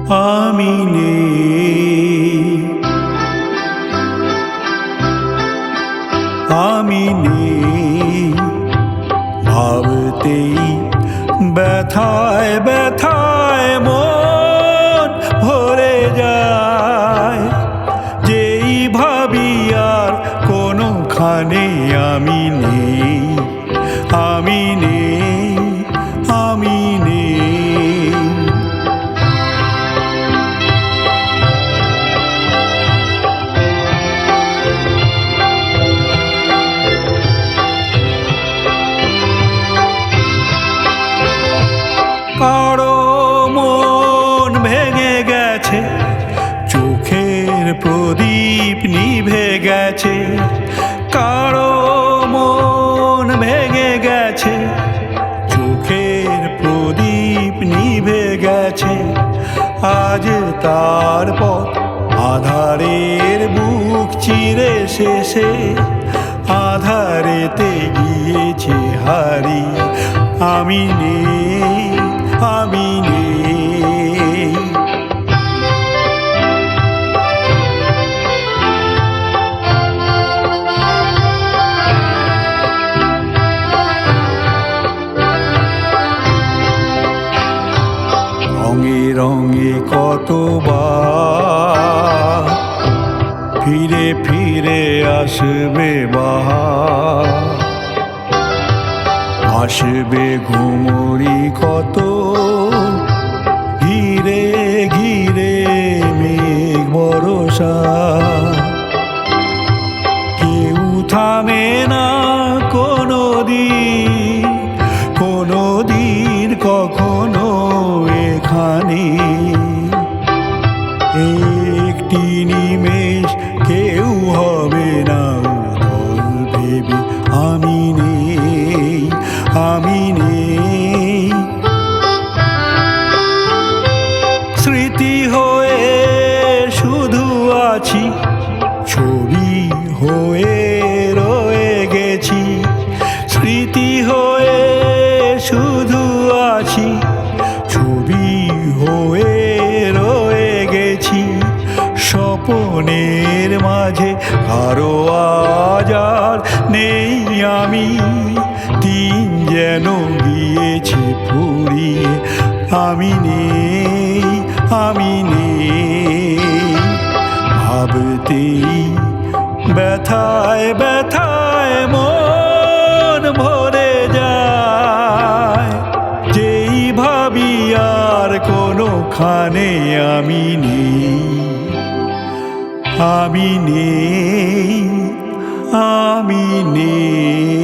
আমি নেই, আমি নেই ভাবতেই ব্যথায় ব্যথায় মন ভরে যায়। যেই ভাবি আর কোনোখানে আমি নেই, আমি নেই, আমি নেই। কারো মন ভেঙে গেছে, চোখের প্রদীপ নিভে গেছে। কারো মন ভেঙে গেছে, চোখের প্রদীপ নিভে গেছে। আজ তার পথ আধারের বুক চিরে শেষে, আধারেতে গিয়েছে হারিয়ে। আমি নেই, আমি নেই। রঙে রঙে কতবার ফিরে ফিরে আসবে বাহার, আসবে ঘুমরি কত ঘিরে ঘিরে মেঘ বরষা। কেউ থামে না কোনো দিন, কোনো দিন কখনো এখানে। একটি নিমেষ কেউ হবে না উদল ভেবে। আমি নেই, আমি নেই। স্মৃতি হয়ে শুধু আছি, ছবি হয়ে রয়ে গেছি। স্মৃতি হয়ে শুধু আছি, ছবি হয়ে রয়ে গেছি। স্বপনের মাঝে কারো আজ আর নেই আমি, দিন যেন গিয়েছে ফুরিয়ে। আমি নেই, আমি নেই ভাবতেই ব্যথায় ব্যথায় মন ভরে যায়। যেই ভাবি আর কোনোখানে আমি নেই, আমি নেই, আমি নেই।